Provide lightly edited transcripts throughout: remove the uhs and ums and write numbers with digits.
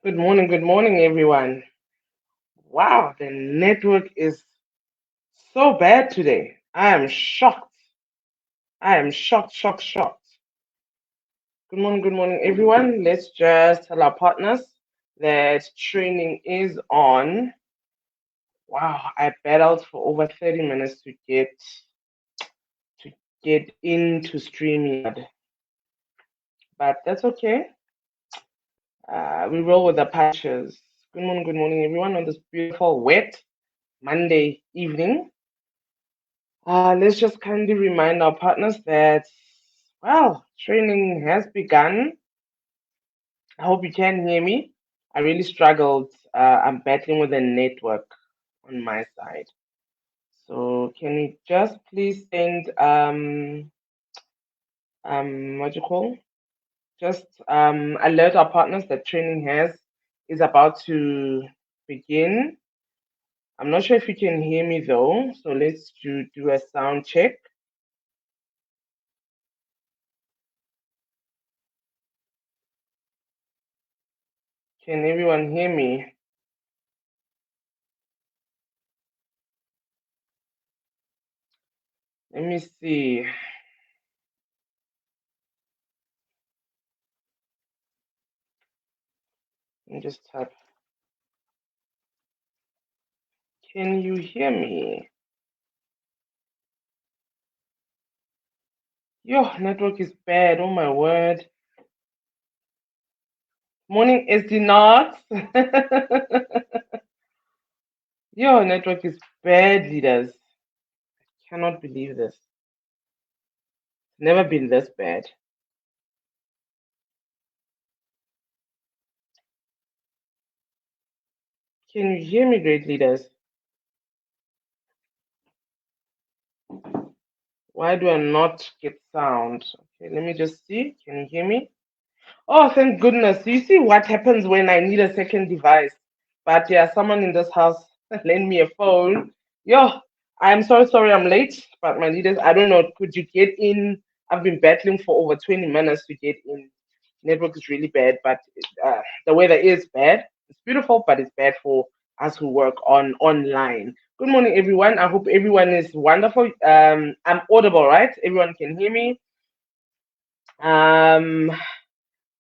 Good morning, everyone. Wow, the network is so bad today. I am shocked. I am shocked, shocked, shocked. Good morning, everyone. Let's just tell our partners that training is on. Wow, I battled for over 30 minutes to get into StreamYard, but that's okay. We roll with the punches. Good morning, everyone, on this beautiful, wet Monday evening. Let's just kindly remind our partners that, well, training has begun. I hope you can hear me. I really struggled. I'm battling with a network on my side. So can you just please send what do you call? Just alert our partners that training has is about to begin. I'm not sure if you can hear me though, so let's do a sound check. Can everyone hear me? Let me see. Let me just type. Can you hear me? Your network is bad. Oh my word. Morning is the not. Your network is bad, leaders. Cannot believe this. Never been this bad. Can you hear me, great leaders? Why do I not get sound? Okay, let me just see. Can you hear me? Oh, thank goodness. You see what happens when I need a second device. But yeah, someone in this house lend me a phone. Yo, I'm sorry I'm late, but my leaders, I don't know, could you get in? I've been battling for over 20 minutes to get in. Network is really bad, but the weather is bad. It's beautiful, but it's bad for us who work on online. Good morning, everyone. I hope everyone is wonderful. I'm audible, right? Everyone can hear me. Um,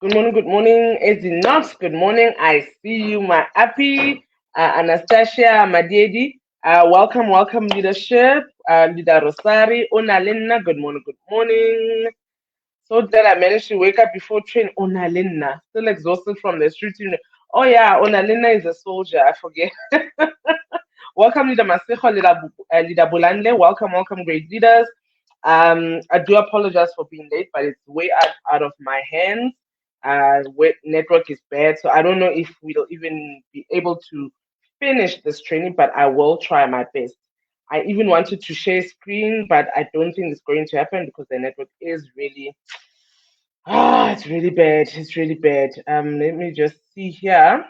good morning, Eddie Knox. Good morning. I see you, my happy Anastasia Madiedi. Welcome, leadership. Leader Rosari, Onalena. Good morning, good morning. So that I managed to wake up before train. Onalena, still exhausted from the street. Oh yeah, Onalena is a soldier. I forget. Welcome, Leader Masejo, Leader Bulanle. Welcome, great leaders. I do apologize for being late, but it's way out of my hands. Network is bad, so I don't know if we'll even be able to finish this training, but I will try my best. I even wanted to share screen, but I don't think it's going to happen because the network is really it's really bad. It's really bad. Let me just see here.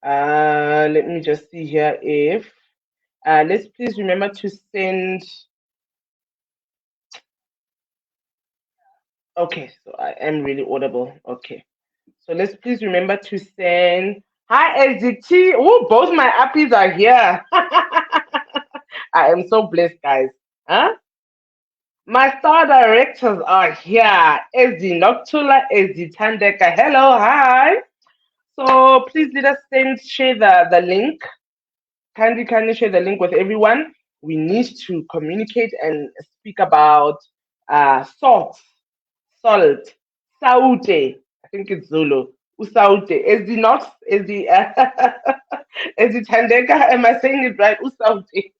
Let me just see here if let's please remember to send. Okay, so I am really audible. Okay, so let's please remember to send. Hi, SDT. Oh, both my appies are here. I am so blessed, guys. Huh? My star directors are here. SD Noctula, SD Tandeka. Hello, hi. So please let us share the link. Kindly share the link with everyone. We need to communicate and speak about salt, saute. I think it's Zulu. Usaute. Is the not? Is the is the Tandeka? Am I saying it right? Usaute.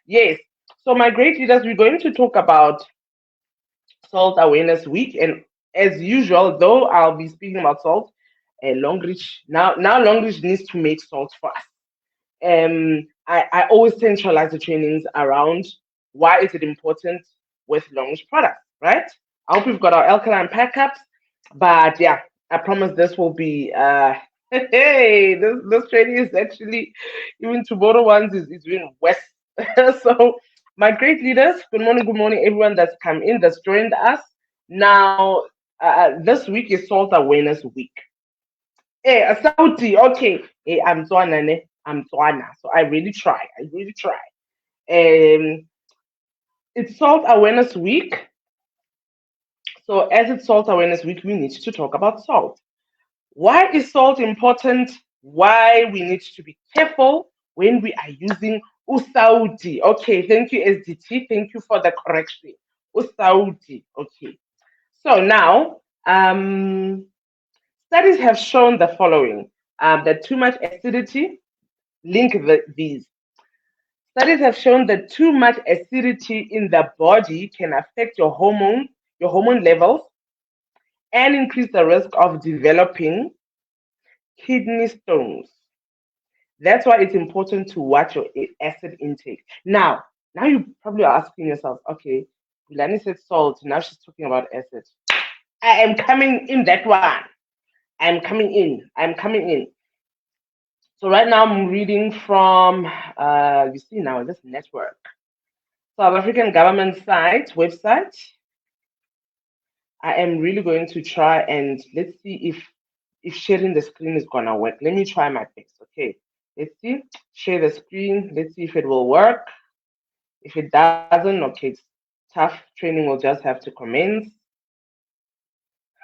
Yes. So my great leaders, we're going to talk about Salt Awareness Week, and as usual, though I'll be speaking about salt, Longrich now Longrich needs to make salt for us. I always centralize the trainings around why is it important with Longrich products, right? I hope we've got our alkaline backups, but yeah, I promise this will be hey, this training is actually even tomorrow ones is even worse. So my great leaders, good morning, everyone that's come in, that's joined us. Now, this week is Salt Awareness Week. Hey, Saudi, okay. Hey, I'm Tswana, ne? I'm Tswana. So I really try. I really try. Um, it's Salt Awareness Week. So as it's Salt Awareness Week, we need to talk about salt. Why is salt important? Why we need to be careful when we are using usaudi. Okay, thank you, SDT. Thank you for the correction. Usaudi. Okay. So now, studies have shown the following: that too much acidity, these. Studies have shown that too much acidity in the body can affect your hormone levels, and increase the risk of developing kidney stones. That's why it's important to watch your acid intake. Now you probably are asking yourself, okay, Lani said salt, now she's talking about acid. I am coming in that one. I'm coming in. I'm coming in. So right now I'm reading from, you see now this network, South African government website. I am really going to try and let's see if sharing the screen is gonna work. Let me try my best. Okay, let's see. Share the screen. Let's see if it will work. If it doesn't, okay, it's tough. Training will just have to commence.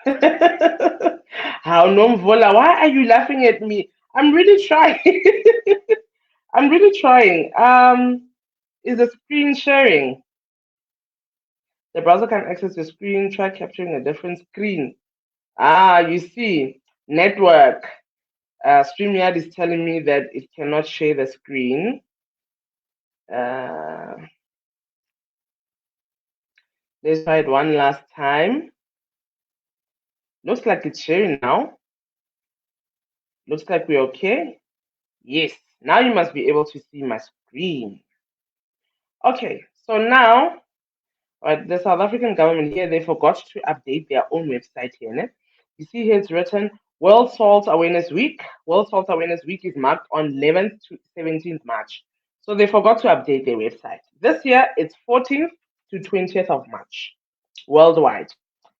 How Nomvola? Why are you laughing at me? I'm really trying. I'm really trying. Is the screen sharing? The browser can access your screen. Try capturing a different screen. You see, network. StreamYard is telling me that it cannot share the screen. Let's try it one last time. Looks like it's sharing now. Looks like we're okay. Yes, now you must be able to see my screen. Okay, so now, the South African government here, they forgot to update their own website here. Ne? You see here it's written World Salt Awareness Week. World Salt Awareness Week is marked on 11th to 17th March. So they forgot to update their website. This year it's 14th to 20th of March worldwide.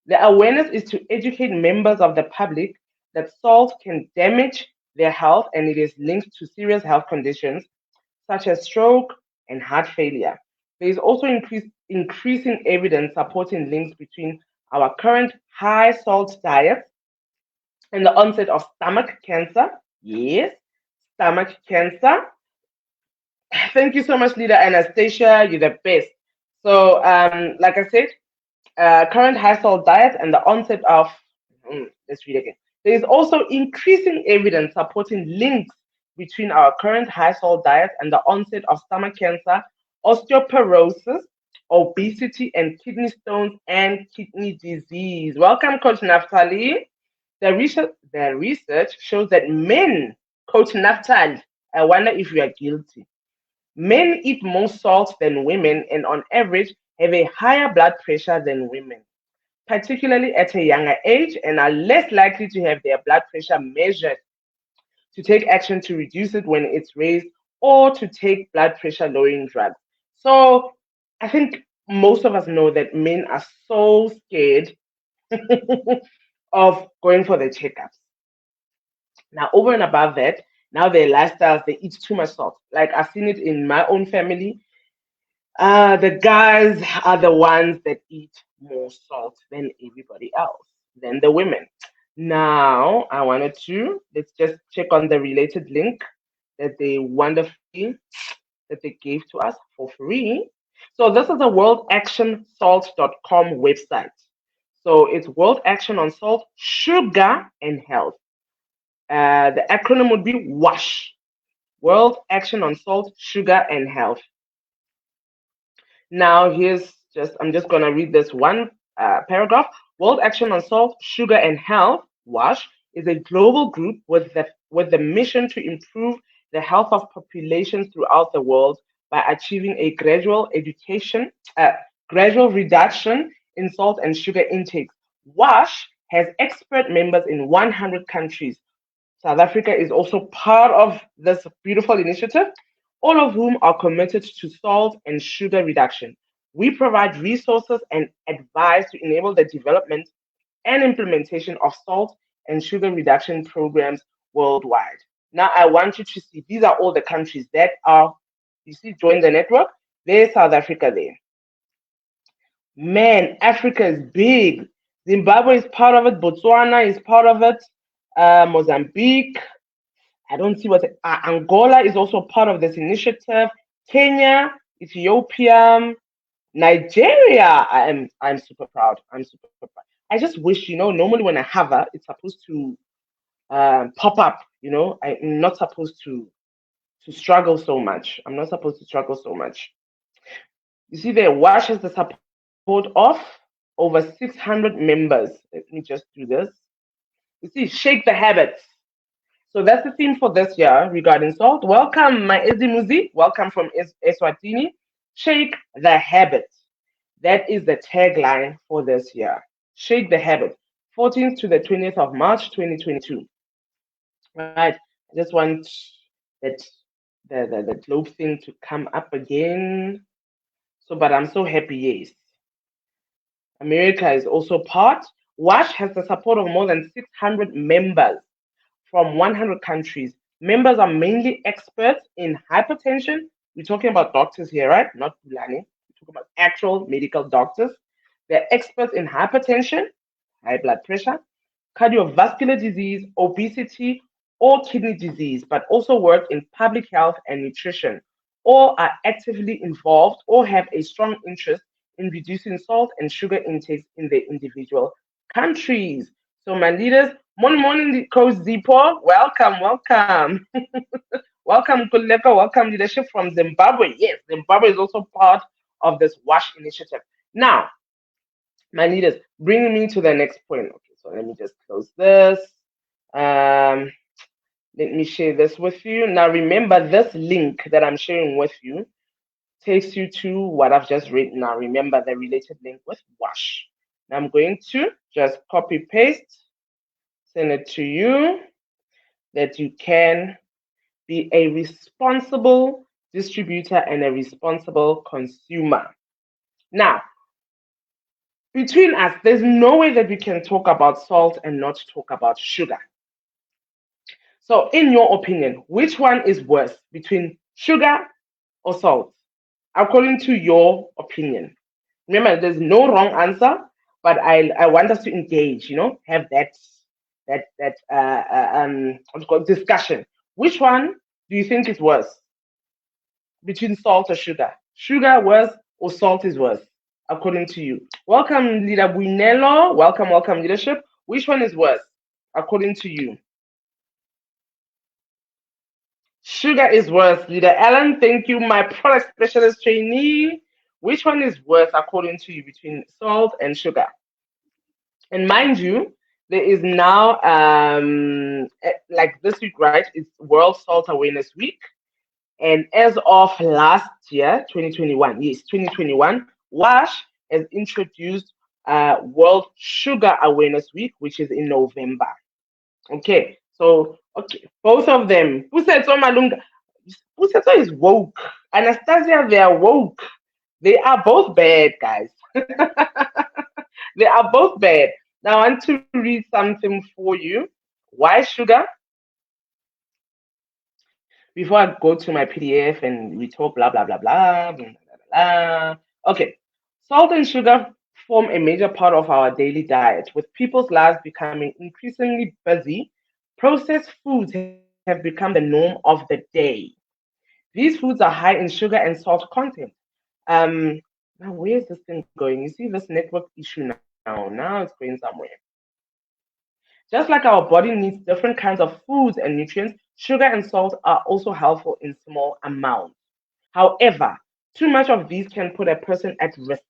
The awareness is to educate members of the public that salt can damage their health and it is linked to serious health conditions such as stroke and heart failure. There is also increasing evidence supporting links between our current high salt diet and the onset of stomach cancer. Yes, stomach cancer. Thank you so much, Leader Anastasia. You're the best. So, like I said, current high salt diet and the onset of, let's read again. There is also increasing evidence supporting links between our current high salt diet and the onset of stomach cancer, osteoporosis, obesity, and kidney stones and kidney disease. Welcome, Coach Naftali. The research shows that men, Coach Naftali, I wonder if you are guilty. Men eat more salt than women and on average have a higher blood pressure than women, particularly at a younger age, and are less likely to have their blood pressure measured to take action to reduce it when it's raised or to take blood pressure lowering drugs. So I think most of us know that men are so scared of going for the checkups. Now, over and above that, now their lifestyles, they eat too much salt. Like I've seen it in my own family. The guys are the ones that eat more salt than everybody else, than the women. Now, I wanted to let's just check on the related link that they wonderfully that they gave to us for free. So this is the worldactionsalt.com website. So it's World Action on Salt, Sugar, and Health. The acronym would be WASH, World Action on Salt, Sugar, and Health. Now, I'm just going to read this one paragraph. World Action on Salt, Sugar, and Health, WASH, is a global group with the mission to improve the health of populations throughout the world by achieving a gradual reduction in salt and sugar intake. WASH has expert members in 100 countries. South Africa is also part of this beautiful initiative, all of whom are committed to salt and sugar reduction. We provide resources and advice to enable the development and implementation of salt and sugar reduction programs worldwide. Now, I want you to see these are all the countries that are, you see, join the network. There's South Africa there. Man, Africa is big. Zimbabwe is part of it. Botswana is part of it. Mozambique. I don't see what Angola is also part of this initiative. Kenya, Ethiopia, Nigeria. I'm super proud. I'm super proud. I just wish, normally when I hover, it's supposed to pop up. I'm not supposed to struggle so much. I'm not supposed to struggle so much. You see, there WASH has the support of over 600 members. Let me just do this. You see, shake the habits. So that's the theme for this year regarding salt. Welcome, my Ezimuzi. Welcome from Eswatini. Shake the habit. That is the tagline for this year. Shake the habit. 14th to the 20th of March, 2022. Right. I just want that the globe thing to come up again. So, but I'm so happy, yes. America is also part. WASH has the support of more than 600 members from 100 countries. Members are mainly experts in hypertension. We're talking about doctors here, right? Not Pulane. We're talking about actual medical doctors. They're experts in hypertension, high blood pressure, cardiovascular disease, obesity, or kidney disease, but also work in public health and nutrition. All are actively involved or have a strong interest in reducing salt and sugar intakes in their individual countries. So, my leaders, morning, Coach Zipo. Welcome, welcome. Welcome, Kuleka. Welcome, leadership from Zimbabwe. Yes, Zimbabwe is also part of this WASH initiative. Now, my leaders, bringing me to the next point. Okay, so let me just close this. Let me share this with you. Now, remember, this link that I'm sharing with you takes you to what I've just written. Now, remember the related link with WASH. Now, I'm going to just copy paste, send it to you, that you can be a responsible distributor and a responsible consumer. Now, between us, there's no way that we can talk about salt and not talk about sugar. So, in your opinion, which one is worse between sugar or salt? According to your opinion. Remember, there's no wrong answer, but I want us to engage, have that what's called discussion. Which one do you think is worse between salt or sugar? Sugar worse or salt is worse, according to you? Welcome, Leader Buinello. Welcome, leadership. Which one is worse, according to you? Sugar is worse. Leader Ellen, thank you. My product specialist trainee. Which one is worse, according to you, between salt and sugar? And mind you, there is now, like this week, right? It's World Salt Awareness Week. And as of last year, 2021, yes, 2021, WASH has introduced World Sugar Awareness Week, which is in November. Okay, so both of them. Pusetso Malunga. Pusetso is woke. Anastasia, they are woke. They are both bad, guys. They are both bad. Now I want to read something for you. Why sugar? Before I go to my PDF and we talk blah blah blah blah blah blah blah. Okay, salt and sugar form a major part of our daily diet. With people's lives becoming increasingly busy, processed foods have become the norm of the day. These foods are high in sugar and salt content. Now where's this thing going? You see this network issue now. Now it's going somewhere. Just like our body needs different kinds of foods and nutrients, sugar and salt are also helpful in small amounts. However, too much of these can put a person at risk.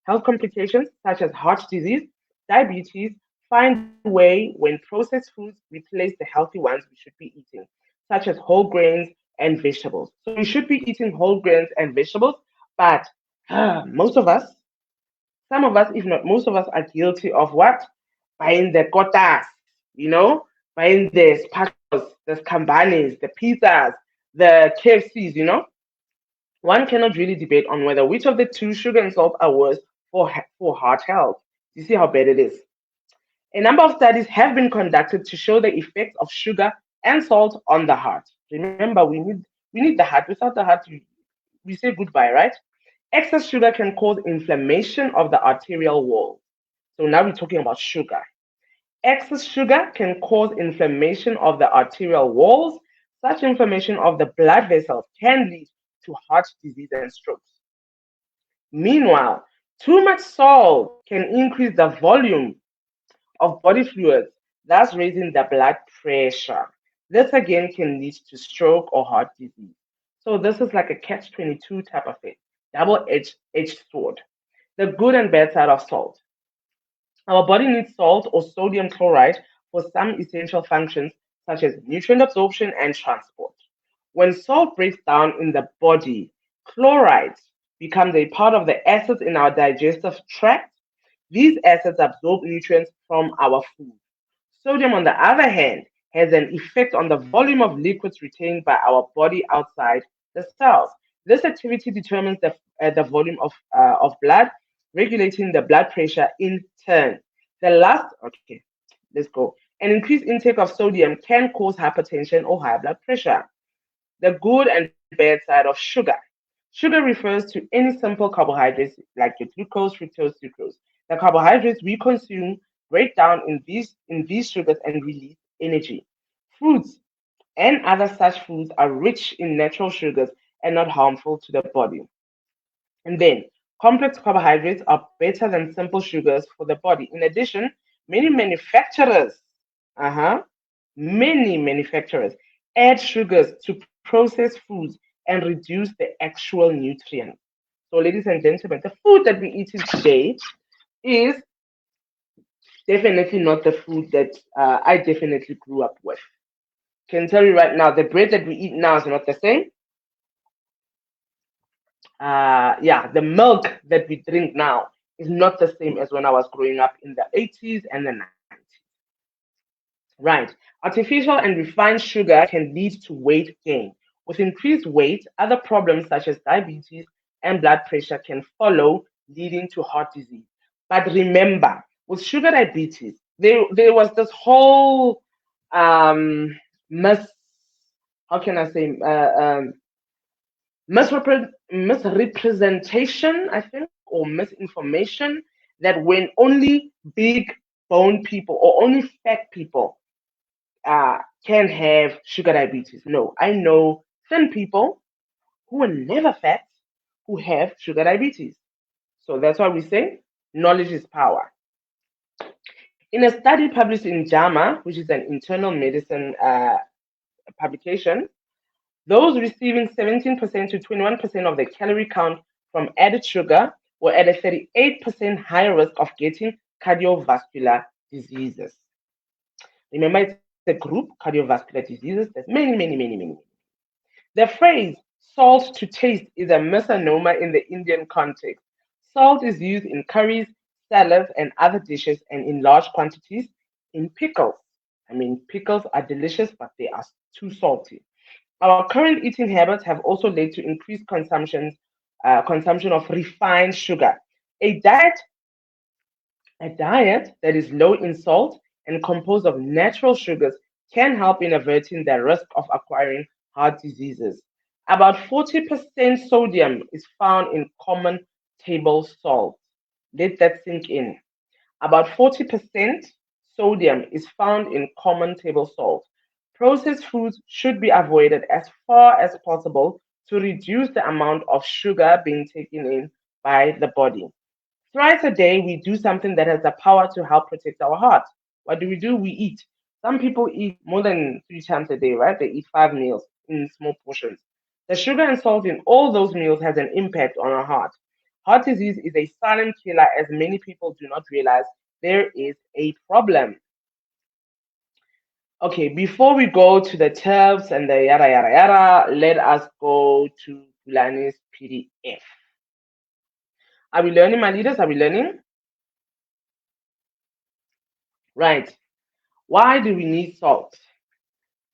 Health complications such as heart disease, diabetes, find way when processed foods replace the healthy ones we should be eating, such as whole grains and vegetables. So we should be eating whole grains and vegetables, but most of us, some of us, if not most of us, are guilty of what? Buying the kotas, buying the spachos, the scambanis, the pizzas, the KFCs. One cannot really debate on whether which of the two, sugar and salt, are worse for heart health. You see how bad it is. A number of studies have been conducted to show the effects of sugar and salt on the heart. Remember, we need the heart. Without the heart, we say goodbye, right? Excess sugar can cause inflammation of the arterial wall. So now we're talking about sugar. Excess sugar can cause inflammation of the arterial walls. Such inflammation of the blood vessels can lead to heart disease and strokes. Meanwhile, too much salt can increase the volume of body fluids, thus raising the blood pressure. This again can lead to stroke or heart disease. So this is like a catch-22 type of thing, double-edged sword. The good and bad side of salt. Our body needs salt or sodium chloride for some essential functions such as nutrient absorption and transport. When salt breaks down in the body, chloride becomes a part of the acids in our digestive tract. These acids absorb nutrients from our food. Sodium, on the other hand, has an effect on the volume of liquids retained by our body outside the cells. This activity determines the volume of blood, regulating the blood pressure in turn. Okay, let's go. An increased intake of sodium can cause hypertension or high blood pressure. The good and bad side of sugar. Sugar refers to any simple carbohydrates like your glucose, fructose, sucrose. The carbohydrates we consume break down in these sugars and release energy. Fruits and other such foods are rich in natural sugars and not harmful to the body. And then, complex carbohydrates are better than simple sugars for the body. In addition, many manufacturers, uh-huh, many manufacturers add sugars to process foods and reduce the actual nutrients. So, ladies and gentlemen, the food that we eat today is definitely not the food that I definitely grew up with. Can tell you right now, the bread that we eat now is not the same. Yeah, the milk that we drink now is not the same as when I was growing up in the 80s and the 90s. Right. Artificial and refined sugar can lead to weight gain. With increased weight, other problems such as diabetes and blood pressure can follow, leading to heart disease. But remember, with sugar diabetes, there was this whole um, mis how can I say misrepresentation, I think, or misinformation that when only big bone people or only fat people can have sugar diabetes. No, I know thin people who are never fat who have sugar diabetes. So that's why we say knowledge is power. In a study published in JAMA, which is an internal medicine publication, those receiving 17% to 21% of the calorie count from added sugar were at a 38% higher risk of getting cardiovascular diseases. Remember, it's a group, cardiovascular diseases. There's many. The phrase salt to taste is a misnomer in the Indian context. Salt is used in curries, salads, and other dishes, and in large quantities in pickles. I mean, pickles are delicious, but they are too salty. Our current eating habits have also led to increased consumption of refined sugar. A diet, a diet that is low in salt and composed of natural sugars can help in averting the risk of acquiring heart diseases. About 40% sodium is found in common table salt. Let that sink in. About 40% sodium is found in common table salt. Processed foods should be avoided as far as possible to reduce the amount of sugar being taken in by the body. Thrice a day, we do something that has the power to help protect our heart. What do? We eat. Some people eat more than 3 times a day, right? They eat 5 meals in small portions. The sugar and salt in all those meals has an impact on our heart. Heart disease is a silent killer, as many people do not realize there is a problem. Okay, before we go to the tabs and the yada yada yada, let us go to Pulane's PDF. Are we learning, my leaders? Are we learning? Right. Why do we need salt?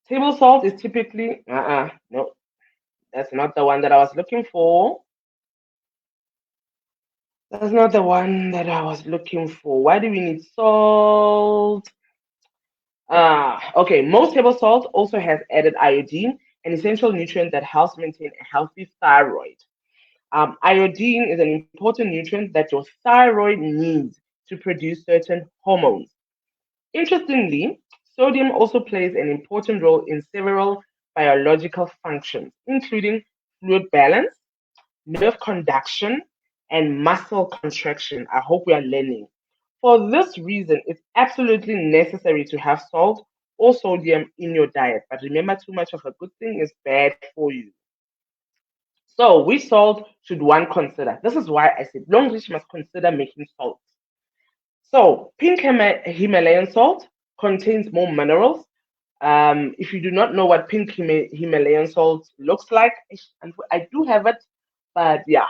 Table salt is typically, no, that's not the one that I was looking for. That's not the one that I was looking for. Why do we need salt? Okay, most table salt also has added iodine, an essential nutrient that helps maintain a healthy thyroid. Iodine is an important nutrient that your thyroid needs to produce certain hormones. Interestingly, sodium also plays an important role in several biological functions, including fluid balance, nerve conduction, and muscle contraction. I hope we are learning. For this reason, it's absolutely necessary to have salt or sodium in your diet. But remember, too much of a good thing is bad for you. So, which salt should one consider? This is why I said Longrich must consider making salt. So, pink Himalayan salt contains more minerals. If you do not know what pink Himalayan salt looks like, I do have it, but yeah,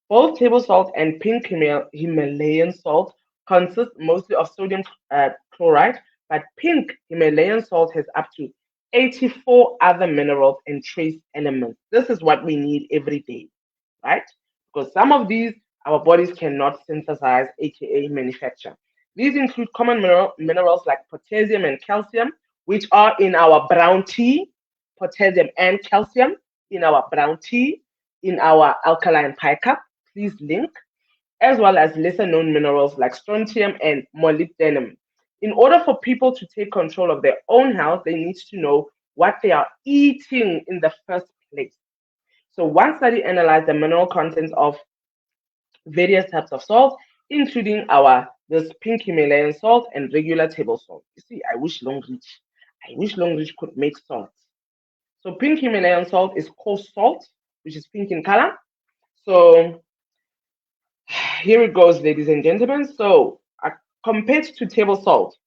both table salt and pink Himalayan salt consist mostly of sodium chloride, but pink Himalayan salt has up to 84 other minerals and trace elements. This is what we need every day, right? Because some of these our bodies cannot synthesize, aka manufacture. These include common minerals like potassium and calcium, which are in our brown tea, potassium and calcium in our brown tea, in our alkaline pie cup, please link, as well as lesser known minerals like strontium and molybdenum. In order for people to take control of their own health, they need to know what they are eating in the first place. So, one study analyzed the mineral contents of various types of salt, including our this pink Himalayan salt and regular table salt. You see, I wish Longrich could make salt. So, pink Himalayan salt is coarse salt, which is pink in color. So, here it goes, ladies and gentlemen. So, compared to table salt,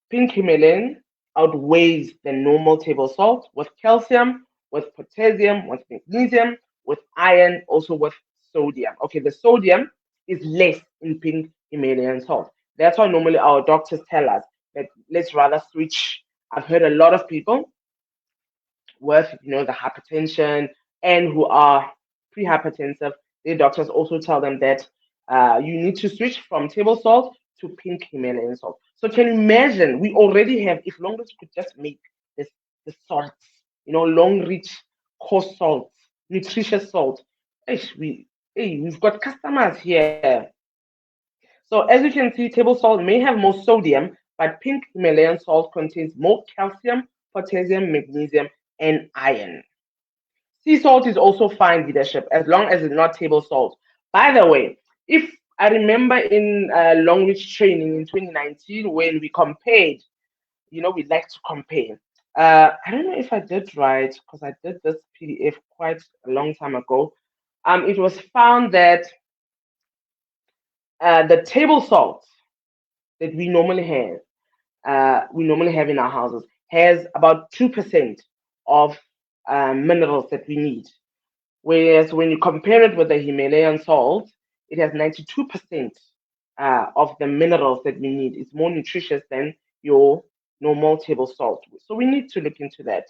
pink Himalayan outweighs the normal table salt with calcium, with potassium, with magnesium, with iron, also with sodium. Okay, the sodium is less in pink Himalayan salt. That's why normally our doctors tell us that let's rather switch. I've heard a lot of people with the hypertension and who are pre-hypertensive, their doctors also tell them that you need to switch from table salt to pink Himalayan salt. So can you imagine? We already have, if Longrich could just make this the salts, Longrich coarse salts, nutritious salt. We've got customers here. So as you can see, table salt may have more sodium, but pink Himalayan salt contains more calcium, potassium, magnesium, and iron. Sea salt is also fine leadership as long as it's not table salt. By the way, if I remember in Longrich training in 2019 when we compared, we like to compare. I don't know if I did right because I did this PDF quite a long time ago. It was found that the table salt that we normally have in our houses, has about 2% of minerals that we need. Whereas when you compare it with the Himalayan salt, it has 92% of the minerals that we need. It's more nutritious than your normal table salt. So we need to look into that.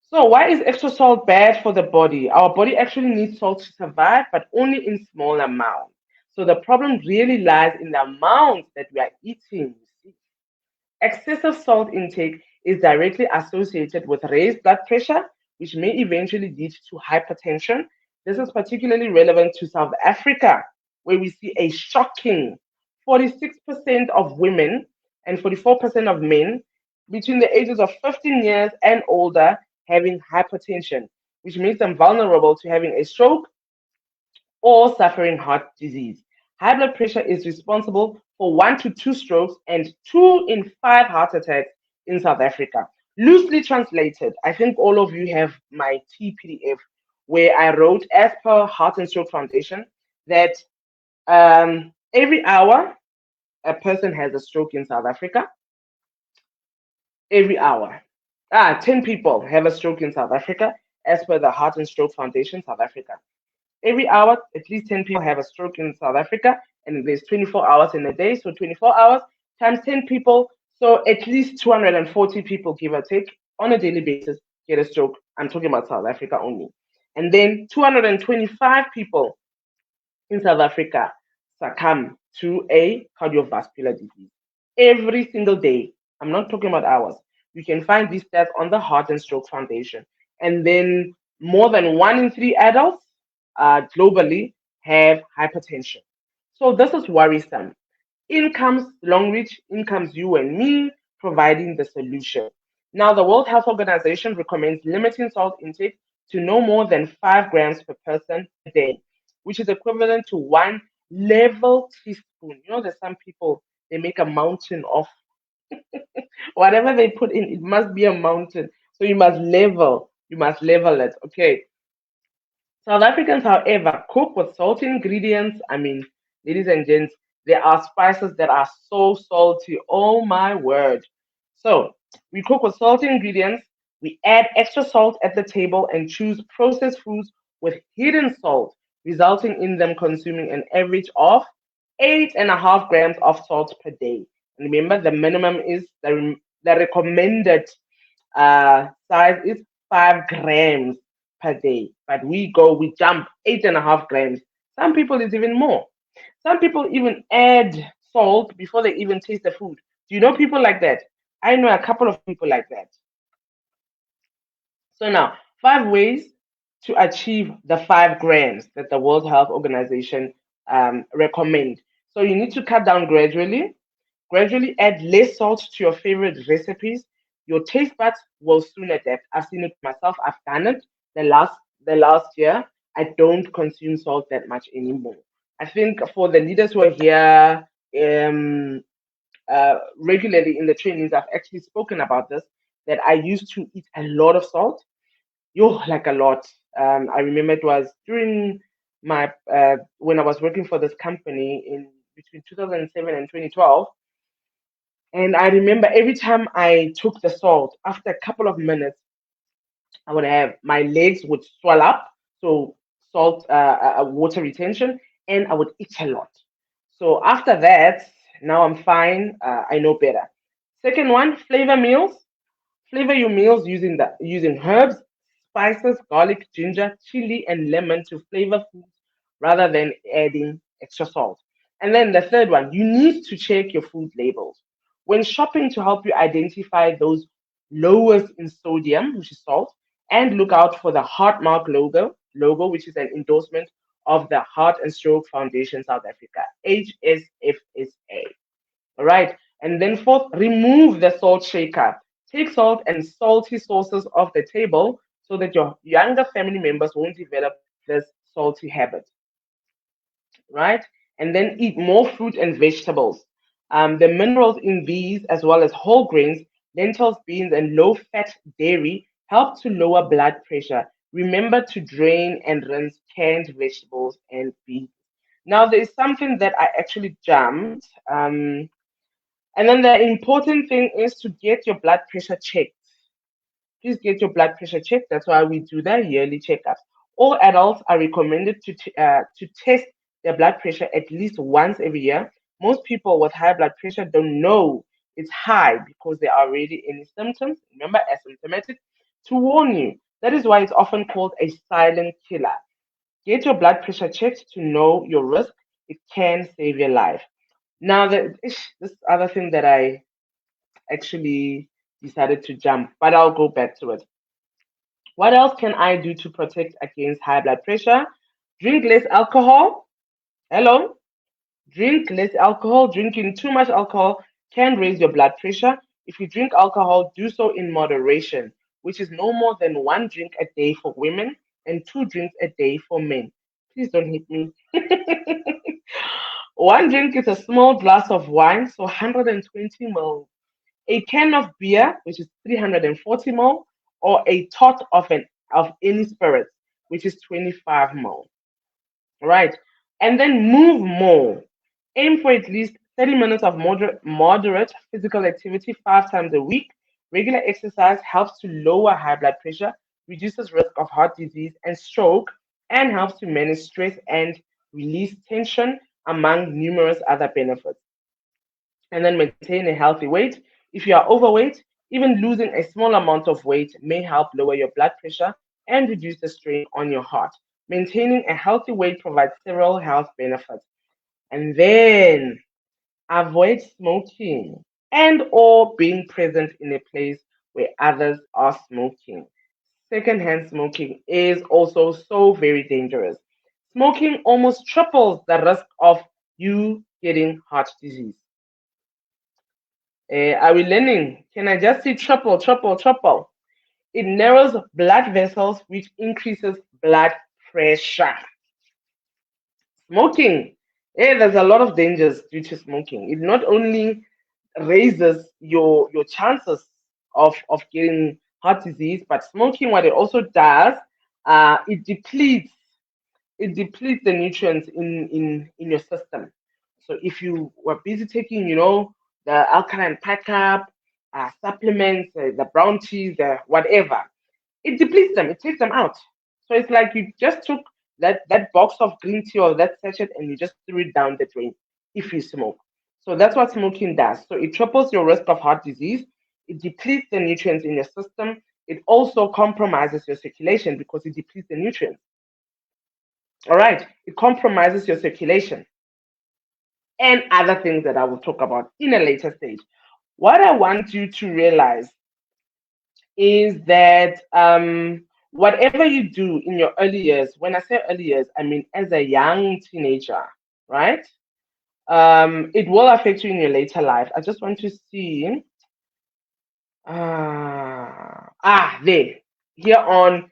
So why is extra salt bad for the body? Our body actually needs salt to survive, but only in small amounts. So the problem really lies in the amount that we are eating. Excessive salt intake is directly associated with raised blood pressure, which may eventually lead to hypertension. This is particularly relevant to South Africa, where we see a shocking 46% of women and 44% of men between the ages of 15 years and older having hypertension, which makes them vulnerable to having a stroke or suffering heart disease. High blood pressure is responsible for 1 to 2 strokes and 2 in 5 heart attacks in South Africa. Loosely translated, I think all of you have my TPDF where I wrote, as per Heart and Stroke Foundation, that every hour a person has a stroke in South Africa. Every hour. 10 people have a stroke in South Africa, as per the Heart and Stroke Foundation, South Africa. Every hour, at least 10 people have a stroke in South Africa, and there's 24 hours in a day. So 24 hours times 10 people. So at least 240 people, give or take, on a daily basis get a stroke. I'm talking about South Africa only. And then 225 people in South Africa succumb to a cardiovascular disease every single day. I'm not talking about hours. You can find these stats on the Heart and Stroke Foundation. And then more than 1 in 3 adults globally have hypertension. So this is worrisome. In comes Longrich, in comes you and me providing the solution. Now, the World Health Organization recommends limiting salt intake to no more than 5 grams per person per day, which is equivalent to 1 level teaspoon. You know, there's some people, they make a mountain of whatever they put in, it must be a mountain. So you must level it. Okay. South Africans, however, cook with salty ingredients. I mean, ladies and gents, there are spices that are so salty. Oh my word. So we cook with salty ingredients. We add extra salt at the table and choose processed foods with hidden salt, resulting in them consuming an average of 8.5 grams of salt per day. And remember, the minimum is the recommended size is 5 grams per day. But we jump 8.5 grams. Some people it's even more. Some people even add salt before they even taste the food. Do you know people like that? I know a couple of people like that. So now, 5 ways to achieve the 5 grams that the World Health Organization recommend. So you need to cut down gradually. Gradually add less salt to your favorite recipes. Your taste buds will soon adapt. I've seen it myself. I've done it the last year. I don't consume salt that much anymore. I think for the leaders who are here regularly in the trainings, I've actually spoken about this. That I used to eat a lot of salt. Yo, like a lot. I remember it was during my when I was working for this company in between 2007 and 2012. And I remember every time I took the salt, after a couple of minutes, I would have my legs would swell up, so salt, water retention, and I would itch a lot. So after that, now I'm fine. I know better. Second one, flavor meals. Flavor your meals using herbs, spices, garlic, ginger, chili, and lemon to flavor foods rather than adding extra salt. And then the third one, you need to check your food labels. When shopping to help you identify those lowest in sodium, which is salt, and look out for the Heart Mark logo, which is an endorsement of the Heart and Stroke Foundation South Africa, HSFSA. All right. And then fourth, remove the salt shaker. Take salt and salty sauces off the table so that your younger family members won't develop this salty habit, right? And then eat more fruit and vegetables. The minerals in these, as well as whole grains, lentils, beans, and low fat dairy, help to lower blood pressure. Remember to drain and rinse canned vegetables and beans. Now, there is something that I actually jumped. And then the important thing is to get your blood pressure checked. Please get your blood pressure checked. That's why we do the yearly checkups. All adults are recommended to test their blood pressure at least once every year. Most people with high blood pressure don't know it's high because there are already any symptoms. Remember, asymptomatic to warn you. That is why it's often called a silent killer. Get your blood pressure checked to know your risk. It can save your life. Now, this other thing that I actually decided to jump, but I'll go back to it. What else can I do to protect against high blood pressure? Drink less alcohol. Hello? Drink less alcohol. Drinking too much alcohol can raise your blood pressure. If you drink alcohol, do so in moderation, which is no more than 1 drink a day for women and 2 drinks a day for men. Please don't hit me. 1 drink is a small glass of wine, so 120 ml. A can of beer, which is 340 ml, or a tot of any spirit, which is 25 ml. Right? And then move more. Aim for at least 30 minutes of moderate physical activity 5 times a week. Regular exercise helps to lower high blood pressure, reduces risk of heart disease and stroke, and helps to manage stress and release tension, among numerous other benefits. And then maintain a healthy weight. If you are overweight, even losing a small amount of weight may help lower your blood pressure and reduce the strain on your heart. Maintaining a healthy weight provides several health benefits. And then avoid smoking and or being present in a place where others are smoking. Secondhand smoking is also so very dangerous. Smoking almost triples the risk of you getting heart disease. Are we learning? Can I just see triple, triple, triple? It narrows blood vessels, which increases blood pressure. Smoking, there's a lot of dangers due to smoking. It not only raises your chances of getting heart disease, but smoking, what it also does, it depletes the nutrients in your system. So if you were busy taking, the alkaline pack up, supplements, the brown cheese, the whatever, it depletes them. It takes them out. So it's like you just took that box of green tea or that sachet and you just threw it down the drain if you smoke. So that's what smoking does. So it triples your risk of heart disease. It depletes the nutrients in your system. It also compromises your circulation because it depletes the nutrients. All right. It compromises your circulation and other things that I will talk about in a later stage. What I want you to realize is that whatever you do in your early years, when I say early years, I mean as a young teenager, right? It will affect you in your later life. I just want to see. There, here on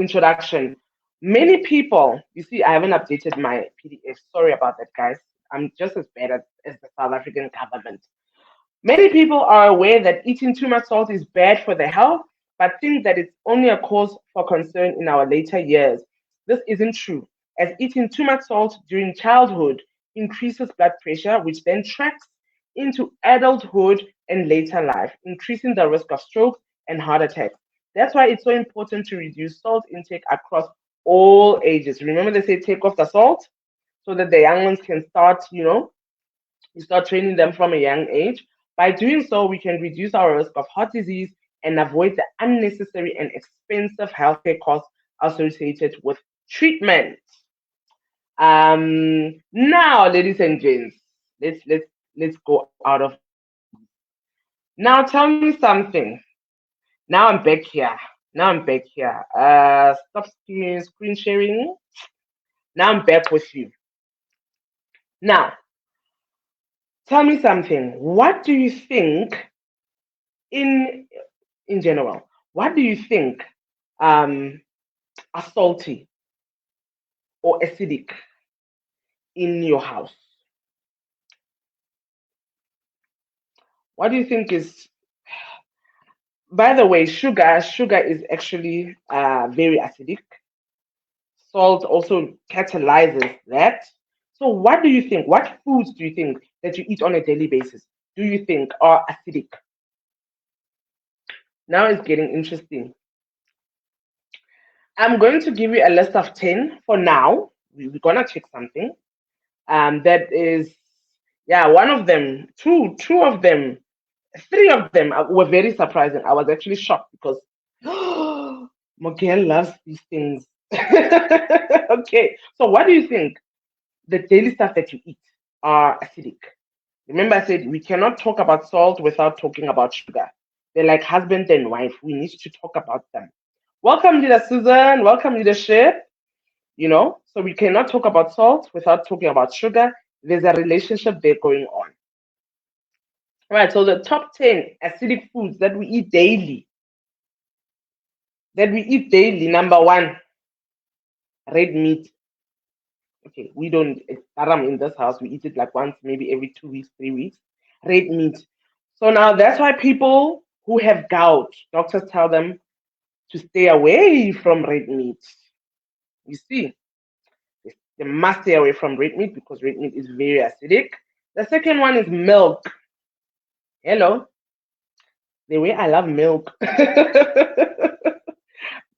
introduction. Many people, you see, I haven't updated my PDF. Sorry about that, guys. I'm just as bad as the South African government. Many people are aware that eating too much salt is bad for the health, but think that it's only a cause for concern in our later years. This isn't true, as eating too much salt during childhood increases blood pressure, which then tracks into adulthood and later life, increasing the risk of stroke and heart attacks. That's why it's so important to reduce salt intake across all ages. Remember, they say take off the salt so that the young ones can start, you start training them from a young age. By doing so, we can reduce our risk of heart disease and avoid the unnecessary and expensive healthcare costs associated with treatment. Now, ladies and gents, let's go out of. Now, tell me something. Now I'm back here. Now I'm back here. Stop screen sharing. Now I'm back with you. Now, tell me something. What do you think in in general? What do you think are salty or acidic in your house? What do you think is? By the way, sugar is actually very acidic. Salt also catalyzes that. So, what do you think? What foods do you think that you eat on a daily basis do you think are acidic? Now it's getting interesting. I'm going to give you a list of 10 for now. We're going to check something. That is, yeah, one of them, two of them, three of them were very surprising. I was actually shocked because Miguel loves these things. Okay, so what do you think the daily stuff that you eat are acidic? Remember, I said we cannot talk about salt without talking about sugar. They're like husband and wife. We need to talk about them. Welcome, Leader Susan. Welcome, leadership. So we cannot talk about salt without talking about sugar. There's a relationship there going on. All right, so the top 10 acidic foods that we eat daily. Number one, red meat. Okay, we don't eat haram in this house. We eat it like once, maybe every 2 weeks, 3 weeks. Red meat. So now that's why people who have gout, doctors tell them to stay away from red meat. You see, they must stay away from red meat because red meat is very acidic. The second one is milk. Hello. The way I love milk.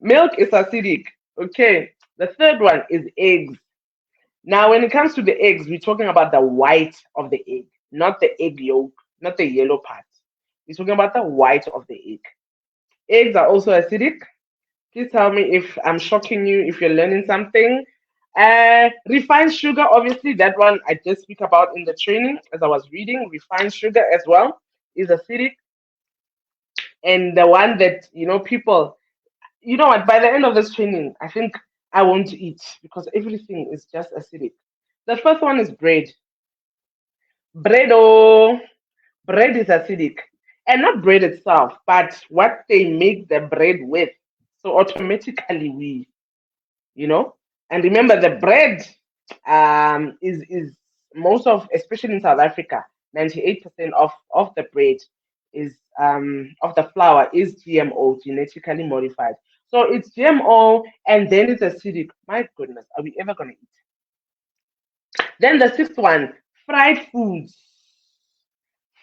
Milk is acidic. Okay. The third one is eggs. Now, when it comes to the eggs, we're talking about the white of the egg, not the egg yolk, not the yellow part. We're talking about the white of the egg. Eggs are also acidic. Please tell me if I'm shocking you, if you're learning something. Refined sugar, obviously, that one I just speak about in the training as I was reading. Refined sugar as well is acidic, and the one that people, you know what? By the end of this training, I think I won't eat because everything is just acidic. The first one is bread. Bread, oh, bread is acidic, and not bread itself, but what they make the bread with. So automatically you know and remember the bread is most of, especially in South Africa, 98% of the bread is of the flour is GMO, genetically modified. So it's GMO and then it's acidic. My goodness, are we ever going to eat? Then the sixth one, fried foods.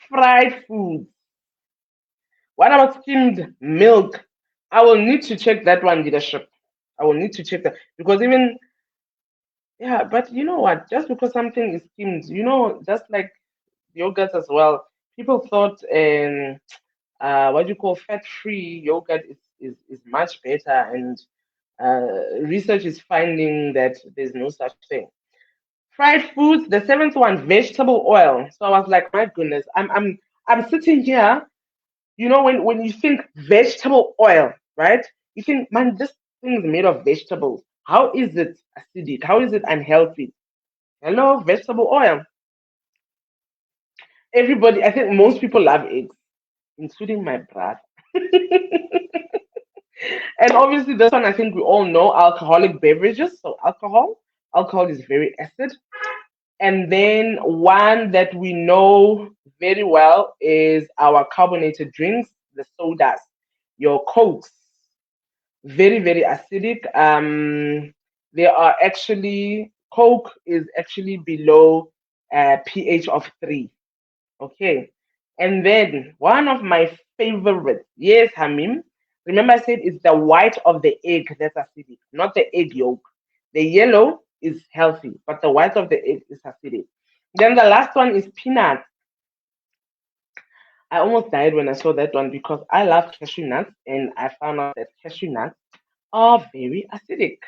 Fried foods. What about skimmed milk? I will need to check that one, leadership. I will need to check that because even, yeah, but you know what? Just because something is skimmed, just like yogurt as well, people thought what do you call fat-free yogurt is much better, and research is finding that there's no such thing. Fried foods, the seventh one, vegetable oil. So I was like, my goodness, I'm sitting here, when you think vegetable oil, right? You think, man, this thing is made of vegetables. How is it acidic? How is it unhealthy? Hello, vegetable oil. Everybody, I think most people love eggs, including my brother. And obviously, this one I think we all know, alcoholic beverages. So alcohol is very acid. And then one that we know very well is our carbonated drinks, the sodas, your cokes, very very acidic. They are actually, coke is actually below pH of 3. Okay. And then one of my favorites, yes, Hamim. Remember, I said it's the white of the egg that's acidic, not the egg yolk. The yellow is healthy, but the white of the egg is acidic. Then the last one is peanuts. I almost died when I saw that one because I love cashew nuts, and I found out that cashew nuts are very acidic.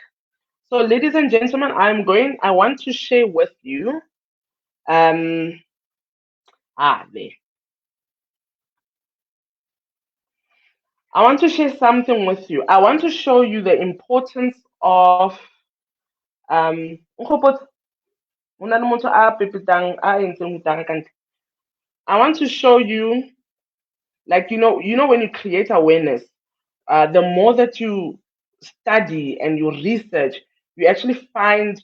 So, ladies and gentlemen, I want to share with you. Um, there. I want to share something with you. I want to show you the importance of nkgopotse, ho na le motho a pepetang, a entseng hutang ka ntle. I want to show you, like, when you create awareness, the more that you study and you research, you actually find,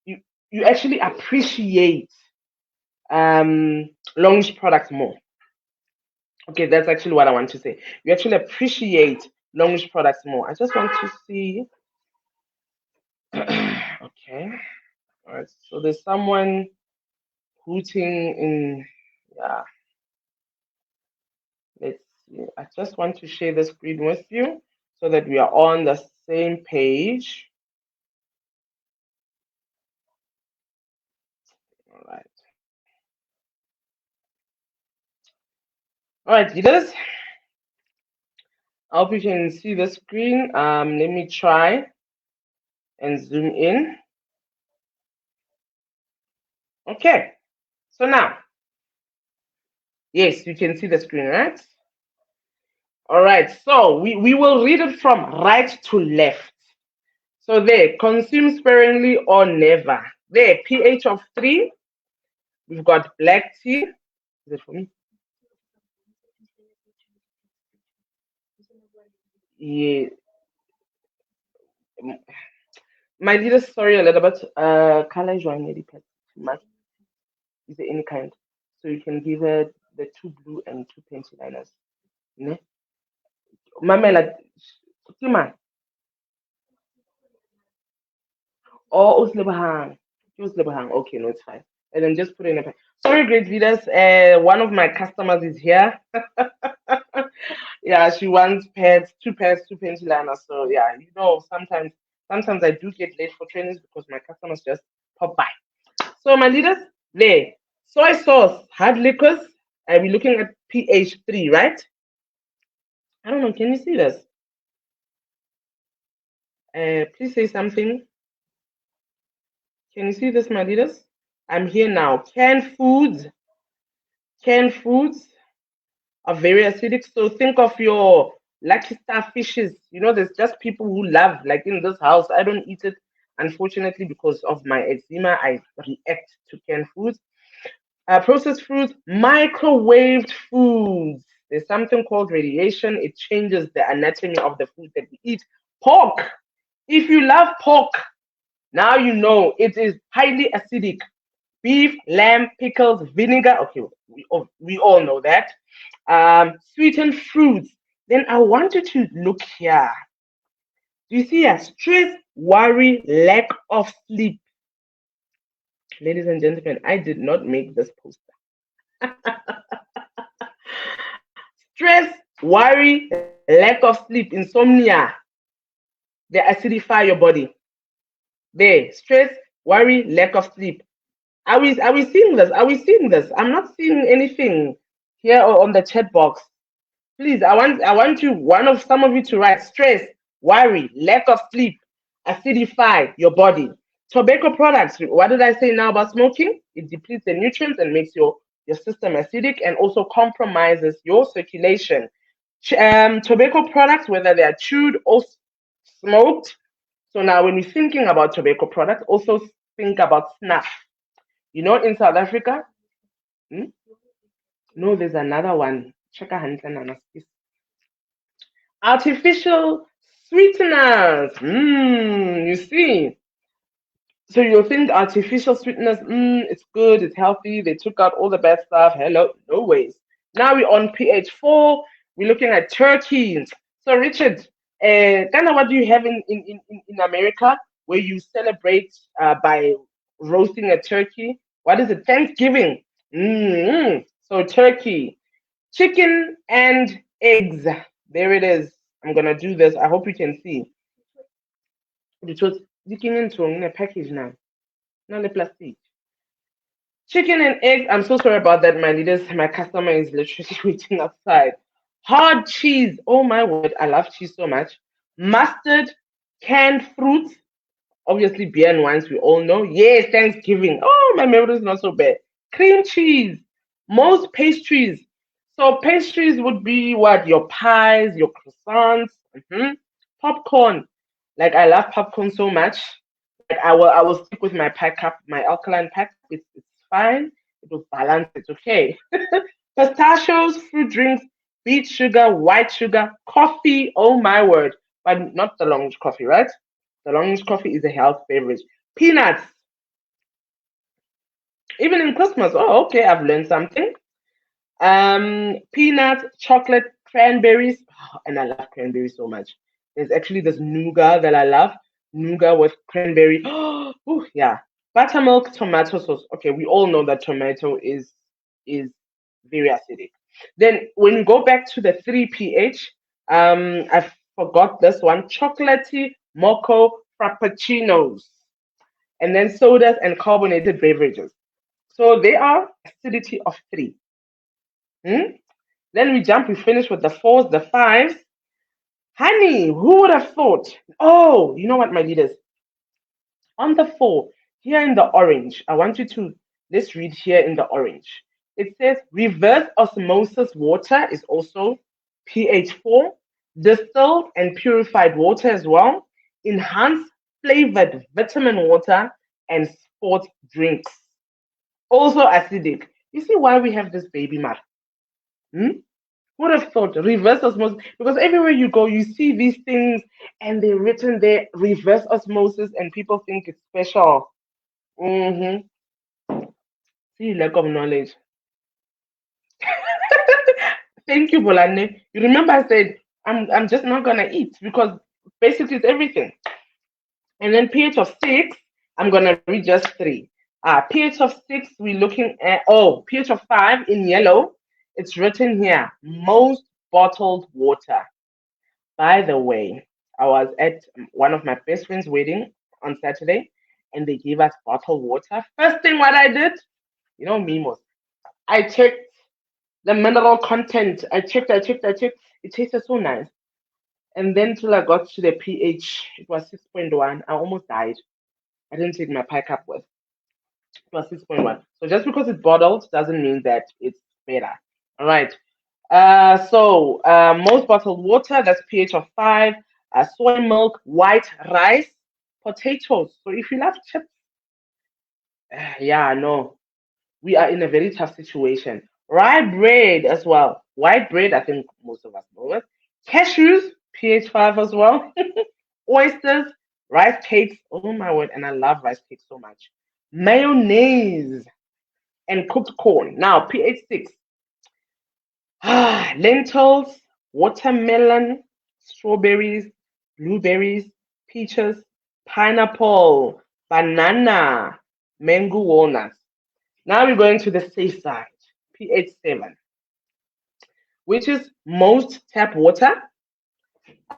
you actually appreciate Longrich products more. Okay, that's actually what I want to say. You actually appreciate Longrich products more. I just want to see. Okay. All right. So there's someone hooting in. Yeah. Let's see. I just want to share the screen with you so that we are on the same page. All right. All right, leaders. I hope you can see the screen. Let me try and zoom in. Okay. So now, yes, you can see the screen, right? All right, so we will read it from right to left. So there, consume sparingly or never. There, pH of 3. We've got black tea. Is it for me? Yeah. My leader, sorry a little bit. Color is one is there any kind? So you can give her the 2 blue and 2 pencil liners. Ne? Mamela, Tima. Oh, Uslebahang. Uslebahang. Okay, no, it's fine. And then just put it in a pack. Sorry, great leaders. One of my customers is here. Yeah, she wants pairs, 2 pairs, 2 pencil liners. So yeah, sometimes I do get late for trainings because my customers just pop by. So my leaders, there. Soy sauce, hard liquors. I'll be looking at pH 3, right? I don't know. Can you see this? Please say something. Can you see this, my leaders? I'm here now. Canned foods are very acidic. So think of your lucky star fishes. There's just people who love, like in this house. I don't eat it, unfortunately, because of my eczema. I react to canned foods. Processed foods, microwaved foods. There's something called radiation. It changes the anatomy of the food that we eat. Pork. If you love pork, now you know it is highly acidic. Beef, lamb, pickles, vinegar. Okay, we all know that. Sweetened fruits. Then I want you to look here. Do you see a stress, worry, lack of sleep? Ladies and gentlemen, I did not make this poster. Stress, worry, lack of sleep, insomnia, they acidify your body. There, stress, worry, lack of sleep. Are we seeing this? Are we seeing this? I'm not seeing anything here or on the chat box. Please, I want you, some of you to write stress, worry, lack of sleep, acidify your body. Tobacco products, what did I say now about smoking? It depletes the nutrients and makes your system acidic and also compromises your circulation. Tobacco products, whether they are chewed or smoked. So now when you're thinking about tobacco products, also think about snuff. In South Africa, hmm? No, there's another one. Cheka hantle nana sis. Artificial sweeteners. You see. So you'll think artificial sweeteners, it's good, it's healthy, they took out all the bad stuff. Hello, no ways. Now we're on pH 4, we're looking at turkey. So, Richard, kind of what do you have in America where you celebrate by roasting a turkey? What is it? Thanksgiving. So, turkey, chicken, and eggs. There it is. I'm going to do this. I hope you can see. It was looking into a package now. Not the plastic. Chicken and eggs. I'm so sorry about that, my leaders. My customer is literally waiting outside. Hard cheese. Oh my word, I love cheese so much. Mustard, canned fruits. Obviously, beer and wines, we all know. Yes, Thanksgiving. Oh, my memory is not so bad. Cream cheese. Most pastries. So, pastries would be what? Your pies, your croissants, popcorn. Like, I love popcorn so much. Like, I will stick with my pack up, my alkaline pack. It's fine. It will balance. It's okay. Pistachios, fruit drinks, beet sugar, white sugar, coffee. Oh my word! But not the Longrich coffee, right? The Longrich coffee is a health beverage. Peanuts, even in Christmas. Oh, okay, I've learned something. Peanuts, chocolate, cranberries, and I love cranberries so much. There's actually this nougat that I love, nougat with cranberry. Oh, yeah. Buttermilk, tomato sauce. Okay, we all know that tomato is very acidic. Then when you go back to the 3 pH, I forgot this one: chocolatey mocha frappuccinos, and then sodas and carbonated beverages. So they are acidity of 3. Hmm? Then we finish with the 4s, the 5s. Honey, who would have thought? Oh, you know what, my leaders? On the 4, here in the orange, I want you to, let's read here in the orange. It says reverse osmosis water is also pH 4, distilled and purified water as well, enhanced flavored vitamin water, and sport drinks. Also acidic. You see why we have this baby mar? Hmm? Would have thought reverse osmosis, because everywhere you go, you see these things and they're written there reverse osmosis, and people think it's special. Mm-hmm. See, lack of knowledge. Thank you, Bolane. You remember I said I'm just not gonna eat because basically it's everything. And then pH of 6, I'm gonna read just 3. pH of 6, we're looking at pH of 5 in yellow. It's written here most bottled water. By the way, I was at one of my best friend's wedding on Saturday, and they gave us bottled water. First thing what I did, Mimos, I checked the mineral content. I checked. It tasted so nice. And then till I got to the pH, it was 6.1. I almost died. I didn't take my pie cup with. It was 6.1. So just because it's bottled doesn't mean that it's better. All right. Most bottled water, that's pH of 5, soy milk, white rice, potatoes. So if you love chips, yeah, no, we are in a very tough situation. Rye bread as well. White bread, I think most of us know it. Cashews, pH 5 as well. Oysters, rice cakes. Oh my word, and I love rice cakes so much. Mayonnaise and cooked corn. Now, pH 6. Lentils, watermelon, strawberries, blueberries, peaches, pineapple, banana, mango, walnuts. Now we're going to the safe side, pH 7, which is most tap water.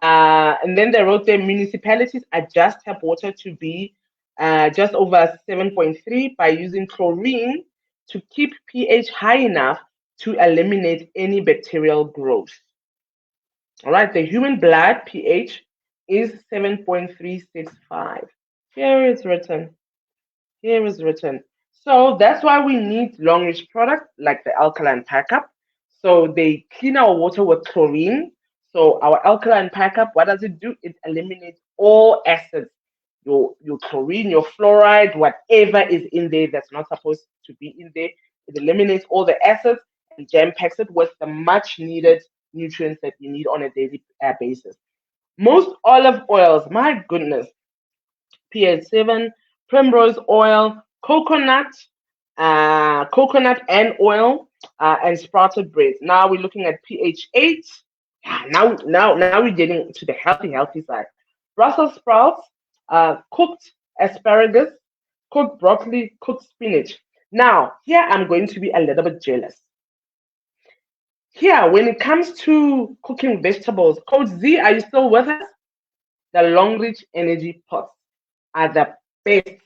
And then they wrote their municipalities adjust tap water to be just over 7.3 by using chlorine to keep pH high enough to eliminate any bacterial growth. All right, the human blood pH is 7.365. Here is written. Here is written. So that's why we need Longrich products like the alkaline backup. So they clean our water with chlorine. So our alkaline backup, what does it do? It eliminates all acids, your chlorine, your fluoride, whatever is in there that's not supposed to be in there. It eliminates all the acids and jam packs it with the much needed nutrients that we need on a daily basis. Most olive oils, my goodness, pH 7, primrose oil, coconut and oil, and sprouted bread. Now we're looking at pH 8. Yeah, now we're getting to the healthy side. Brussels sprouts, cooked asparagus, cooked broccoli, cooked spinach. Now, here I'm going to be a little bit jealous. Here, when it comes to cooking vegetables, Coach Z, are you still with us? The Longrich Energy Pots are the best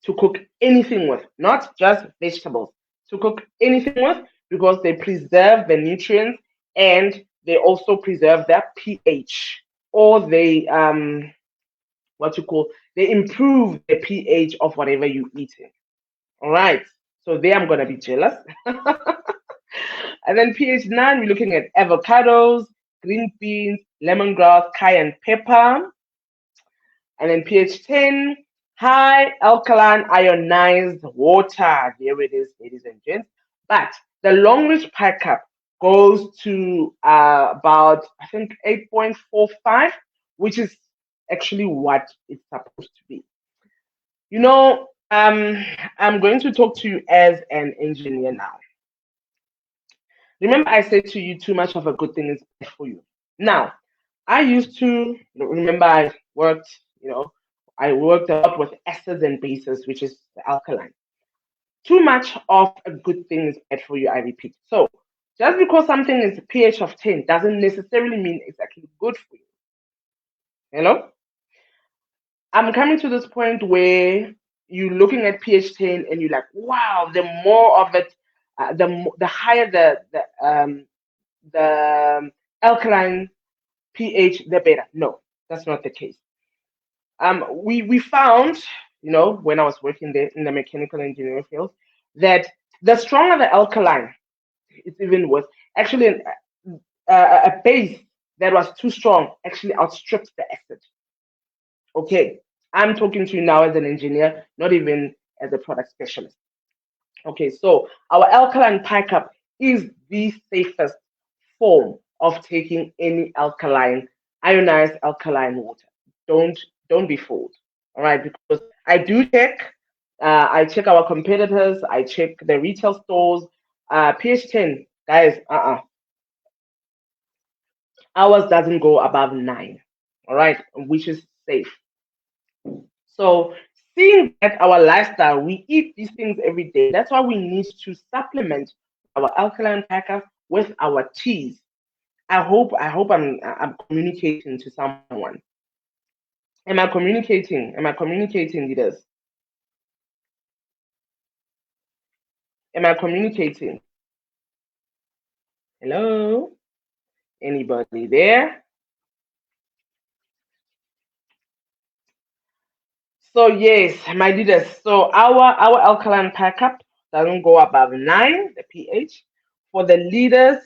to cook anything with, not just vegetables, to cook anything with because they preserve the nutrients and they also preserve their pH or they improve the pH of whatever you're eating. All right. So there I'm gonna be jealous. And then pH 9, we're looking at avocados, green beans, lemongrass, cayenne pepper. And then pH 10, high alkaline ionized water. There it is, ladies and gents. But the Longrich Pie Cup goes to about, I think, 8.45, which is actually what it's supposed to be. You know, I'm going to talk to you as an engineer now. Remember, I said to you, too much of a good thing is bad for you. Now, I used to remember I worked a lot with acids and bases, which is the alkaline. Too much of a good thing is bad for you, I repeat. So, just because something is a pH of 10 doesn't necessarily mean it's actually good for you. Hello? I'm coming to this point where you're looking at pH 10 and you're like, wow, the more of it, the higher the alkaline pH, the better. No, that's not the case. We found, when I was working there in the mechanical engineering field, that the stronger the alkaline, it's even worse. Actually, a base that was too strong actually outstripped the acid. Okay, I'm talking to you now as an engineer, not even as a product specialist. Okay, so our alkaline pickup is the safest form of taking any ionized alkaline water. Don't don't be fooled. All right, because I do check. I check our competitors. I check the retail stores. pH 10, guys. Ours doesn't go above 9. All right, which is safe. So, seeing that our lifestyle, we eat these things every day. That's why we need to supplement our alkaline packer with our teas. I hope I'm communicating to someone. Am I communicating? Am I communicating, leaders? Am I communicating? Hello? Anybody there? So yes, my leaders. So our alkaline pickup doesn't go above 9, the pH. For the leaders,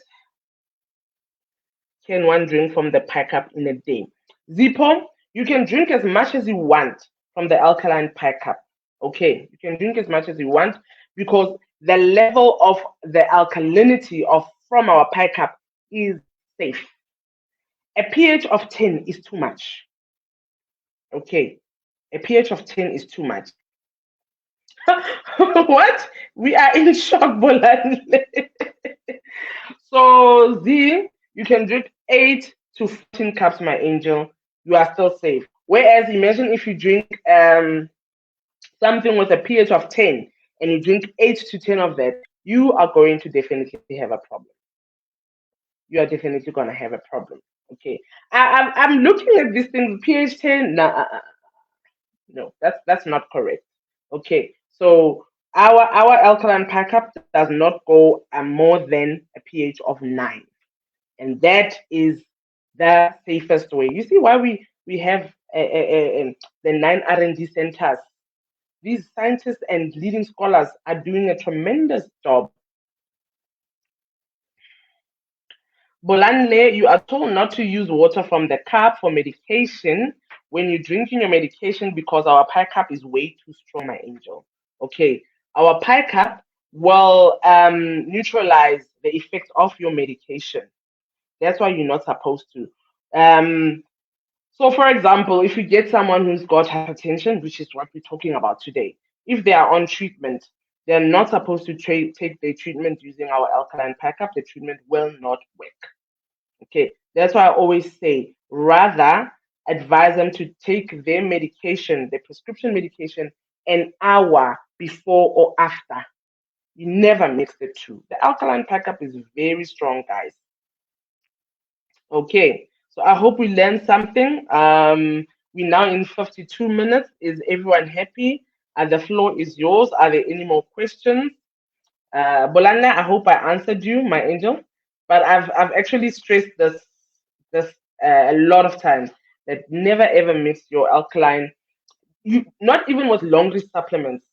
can one drink from the pickup in a day? Zippo, you can drink as much as you want from the alkaline pickup. Okay, you can drink as much as you want because the level of the alkalinity of from our pickup is safe. A pH of 10 is too much. Okay, a pH of 10 is too much. What? We are in shock, Bolan. So, Z, you can drink 8 to 14 cups, my angel. You are still safe. Whereas, imagine if you drink something with a pH of 10 and you drink 8 to 10 of that, you are going to definitely have a problem. You are definitely going to have a problem. Okay. I'm looking at this thing, pH 10. Nah, no, that's not correct. Okay, so our alkaline pickup does not go more than a pH of 9, and that is the safest way. You see why we have the 9 R&D centers. These scientists and leading scholars are doing a tremendous job. Bolanle, you are told not to use water from the cup for medication when you're drinking your medication because our pie cup is way too strong, my angel. Okay, our pie cup will neutralize the effect of your medication. That's why you're not supposed to. Um, so, for example, if you get someone who's got hypertension, which is what we're talking about today, if they are on treatment, they're not supposed to take their treatment using our alkaline pickup. The treatment will not work. Okay, that's why I always say rather advise them to take their medication, their prescription medication, an hour before or after. You never mix the two. The alkaline pickup is very strong, guys. Okay, so I hope we learned something. We're now in 52 minutes. Is everyone happy? The floor is yours. Are there any more questions? Bolana, I hope I answered you, my angel. But I've actually stressed this a lot of times that never ever mix your alkaline. You not even with Longrich supplements.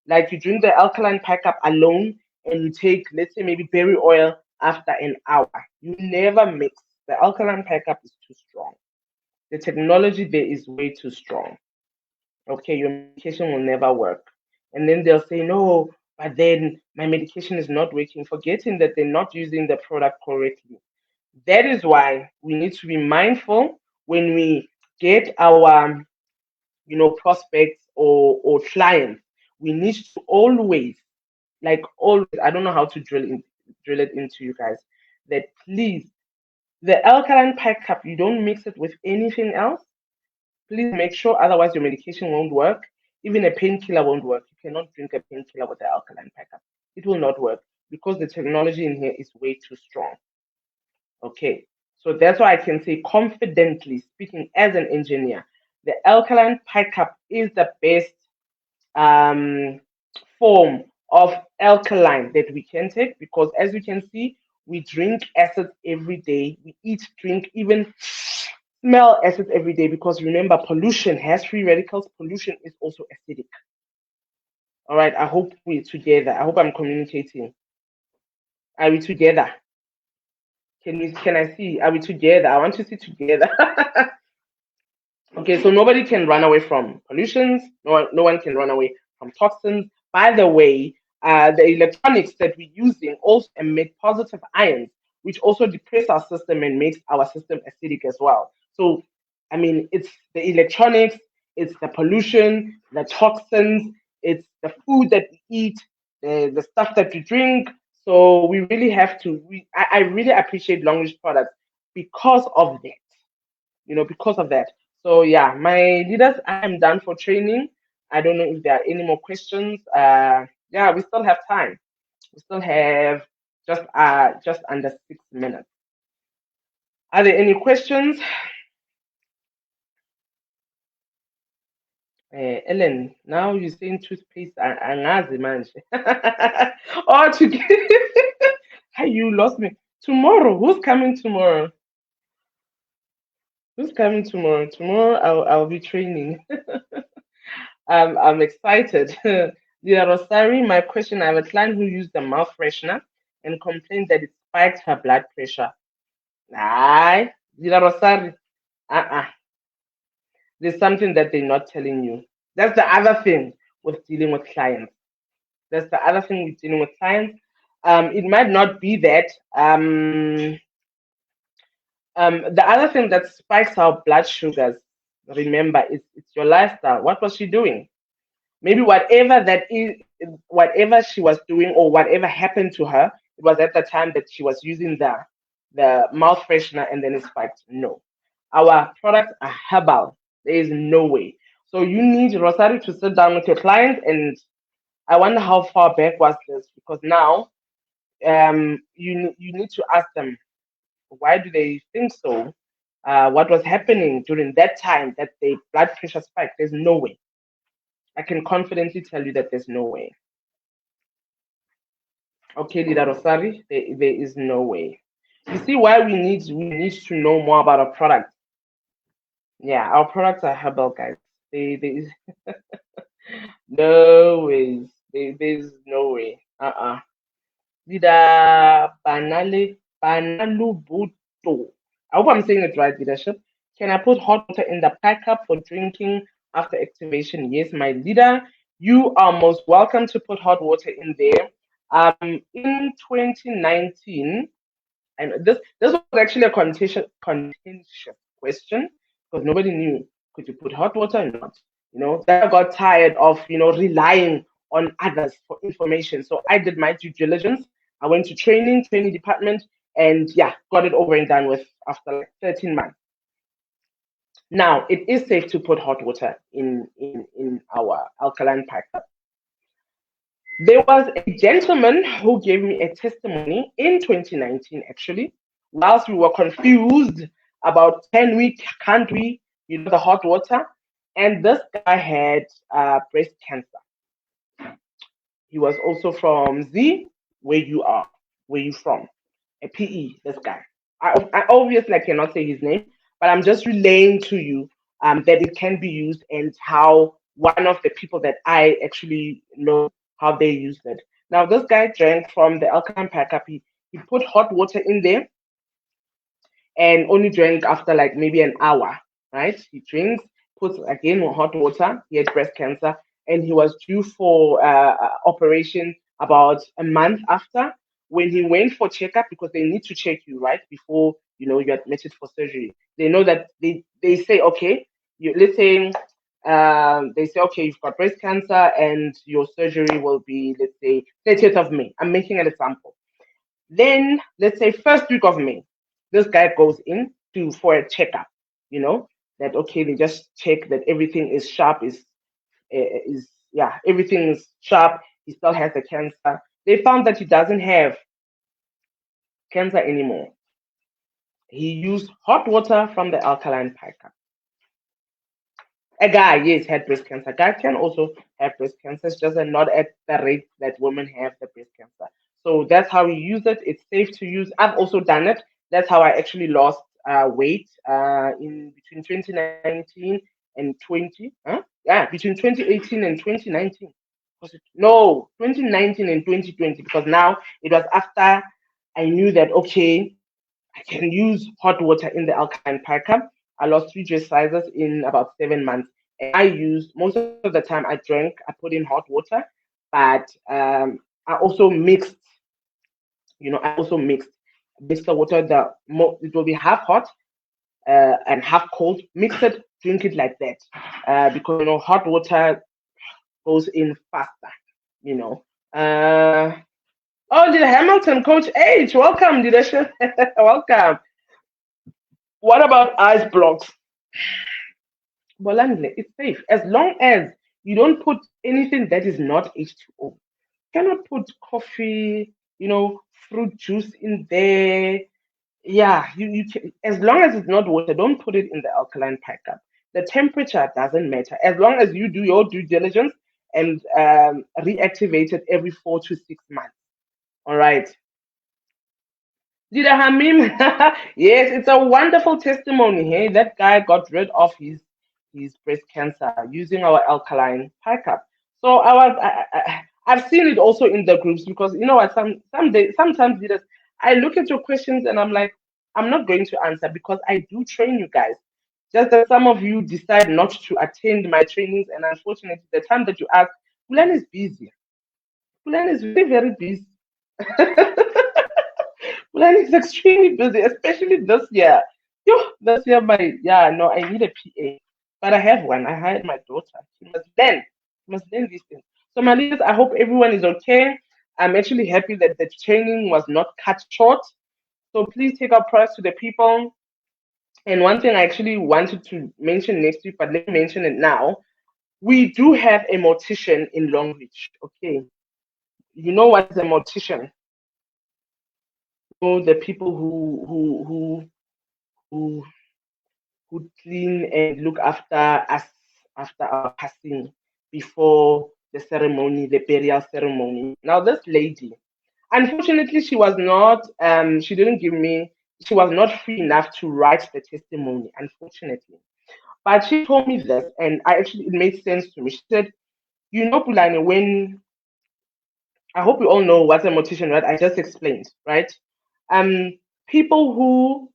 Like you drink the alkaline pack up alone, and you take, let's say, maybe berry oil after an hour. You never mix. The alkaline pack up is too strong. The technology there is way too strong. Okay, your medication will never work. And then they'll say, no, but then my medication is not working, forgetting that they're not using the product correctly. That is why we need to be mindful when we get our, prospects or clients. We need to always, like always, I don't know how to drill it into you guys, that please, the alkaline pack cup, you don't mix it with anything else. Please make sure, otherwise your medication won't work. Even a painkiller won't work. You cannot drink a painkiller with the alkaline pickup. It will not work because the technology in here is way too strong. Okay, so that's why I can say confidently, speaking as an engineer, the alkaline pickup is the best um, form of alkaline that we can take because, as you can see, we drink acids every day. We eat, drink, even smell acids every day because remember, pollution has free radicals. Pollution is also acidic. All right, I hope we're together. I hope I'm communicating. Are we together? Can I see? Are we together? I want to see together. Okay, so nobody can run away from pollutions. No one can run away from toxins. By the way, the electronics that we're using also emit positive ions, which also depress our system and makes our system acidic as well. So, I mean, it's the electronics, it's the pollution, the toxins, it's the food that we eat, the stuff that we drink. So we really have to. I really appreciate Longrich products because of that. Because of that. So yeah, my leaders, I am done for training. I don't know if there are any more questions. Yeah, we still have time. We still have just under 6 minutes. Are there any questions? Ellen, now you're saying toothpaste angazi manje. Oh, Hey, you lost me. Tomorrow, who's coming tomorrow? Who's coming tomorrow? Tomorrow I'll be training. I'm excited. Dear Rosari, my question, I have a client who used the mouth freshener and complained that it spiked her blood pressure. Aye, Dear Rosari, uh-uh. There's something that they're not telling you. That's the other thing with dealing with clients. That's the other thing with dealing with clients. It might not be that. The other thing that spikes our blood sugars, remember, it's your lifestyle. What was she doing? Maybe whatever she was doing or whatever happened to her, it was at the time that she was using the mouth freshener and then it spiked. No, our products are herbal. There is no way. So you need Rosario to sit down with your client, and I wonder how far back was this, because now you need to ask them, why do they think so? What was happening during that time that the blood pressure spiked? There's no way. I can confidently tell you that there's no way. Okay, Lida Rosari, there is no way. You see why we need to know more about our product. Yeah, our products are herbal, guys. There is no ways. There's no way. Lida Banalubuto. I hope I'm saying it right, leadership. Can I put hot water in the pack up for drinking after activation? Yes, my leader. You are most welcome to put hot water in there. In 2019, and this was actually a contentious question because nobody knew, could you put hot water or not. That I got tired of relying on others for information. So I did my due diligence. I went to training department, and yeah, got it over and done with after like 13 months. Now it is safe to put hot water in our alkaline pack. There was a gentleman who gave me a testimony in 2019, actually, whilst we were confused about can we, can't we, the hot water. And this guy had breast cancer. He was also from Z, where you are, where you from, a PE, this guy. I obviously I cannot say his name, but I'm just relaying to you that it can be used and how one of the people that I actually know how they used it. Now, this guy drank from the alkaline backup. He put hot water in there and only drank after like maybe an hour, right? He drinks, puts again hot water. He had breast cancer and he was due for operation about a month after. When he went for checkup, because they need to check you, right, before you're admitted for surgery. They know that they say, okay, let's say they say, okay, you've got breast cancer and your surgery will be, let's say, 30th of May. I'm making an example. Then, let's say, first week of May, this guy goes in for a checkup. That okay, they just check that everything is sharp, is yeah, everything is sharp. He still has the cancer. They found that he doesn't have cancer anymore. He used hot water from the alkaline pica. A guy, yes, had breast cancer. A guy can also have breast cancer, it's just not at the rate that women have the breast cancer. So that's how we use it. It's safe to use. I've also done it. That's how I actually lost weight in between 2019 and 20. Huh? Yeah, between 2018 and 2019. Was it? No, 2019 and 2020, because now it was after I knew that, okay, I can use hot water in the alkaline packer. I lost 3 dress sizes in about 7 months. And I used most of the time I drank, I put in hot water, but I also mixed, mixed the water. It will be half hot and half cold. Mix it, drink it like that, because hot water goes in faster. You know. Oh, the Hamilton Coach H, welcome, leadership. Welcome. What about ice blocks? Bolandle, it's safe as long as you don't put anything that is not H2O. You cannot put coffee, fruit juice in there. Yeah, you can, as long as it's not water, don't put it in the alkaline pickup. The temperature doesn't matter as long as you do your due diligence and reactivate it every 4 to 6 months. All right. Did Hamim? Yes, it's a wonderful testimony. Hey, that guy got rid of his his breast cancer using our alkaline pickup. So I've seen it also in the groups because you know what, sometimes leaders, I look at your questions and I'm like, I'm not going to answer because I do train you guys. Just that some of you decide not to attend my trainings, and unfortunately, the time that you ask, Pulan is busy. Pulan is very, very busy. Pulan is extremely busy, especially this year. Yo, this year, yeah, no, I need a PA, but I have one. I hired my daughter. She must learn these things. So, my leaders, I hope everyone is okay. I'm actually happy that the training was not cut short. So, please take our prayers to the people. And one thing I actually wanted to mention next week, but let me mention it now. We do have a mortician in Longrich. Okay. You know what is a mortician? You know, the people who who clean and look after us after our passing before the ceremony, the burial ceremony. Now this lady, unfortunately, she didn't give me, she was not free enough to write the testimony, unfortunately. But she told me this, and it made sense to me. She said, you know, Pulane, when I hope you all know what's a mortician, right? I just explained, right? Um, People who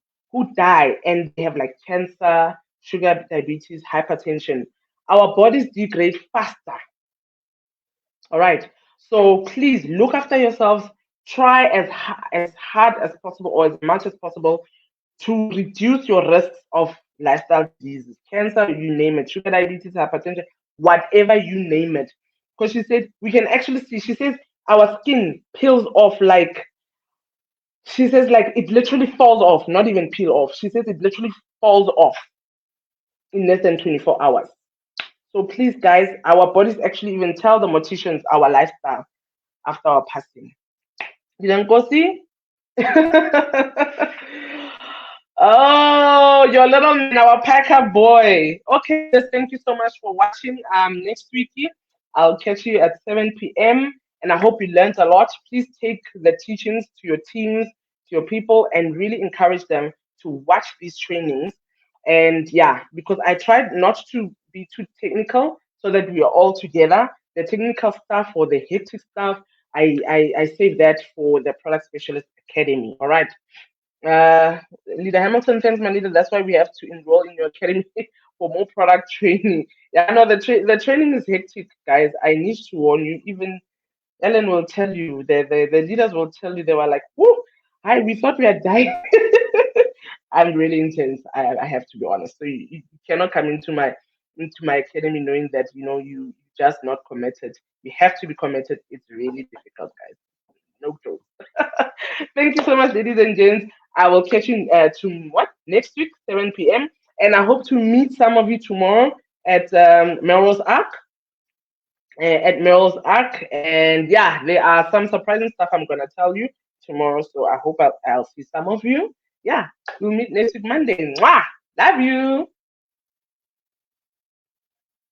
die and they have like cancer, sugar, diabetes, hypertension, our bodies degrade faster. All right. So please look after yourselves. Try as hard as possible or as much as possible to reduce your risks of lifestyle diseases, cancer, you name it, sugar, diabetes, hypertension, whatever you name it. Because she said we can actually see. She says our skin peels off like she says like it literally falls off, not even peel off. She says it literally falls off in less than 24 hours. So please, guys, our bodies actually even tell the morticians our lifestyle after our passing. Didn't go see? Oh, your little man, our packer boy. Okay, just thank you so much for watching. Next week I'll catch you at 7 p.m. and I hope you learned a lot. Please take the teachings to your teams, to your people, and really encourage them to watch these trainings. And yeah, because I tried not to be too technical so that we are all together. The technical stuff or the hectic stuff, I save that for the Product Specialist Academy. All right. Uh, Leader Hamilton, thanks, my leader. That's why we have to enroll in your academy for more product training. Yeah, I know the training is hectic, guys. I need to warn you. Even Ellen will tell you, the leaders will tell you, they were like, whoo, hi, we thought we had died. I'm really intense. I have to be honest. So you cannot come into my academy knowing that you just not committed. You have to be committed. It's really difficult, guys. No joke. Thank you so much, ladies and gents. I will catch you to what next week, 7 p.m. And I hope to meet some of you tomorrow at Melrose Arc. At Melrose Arc, and yeah, there are some surprising stuff I'm gonna tell you tomorrow. So I hope I'll see some of you. Yeah, we'll meet next week Monday. Mwah! Love you.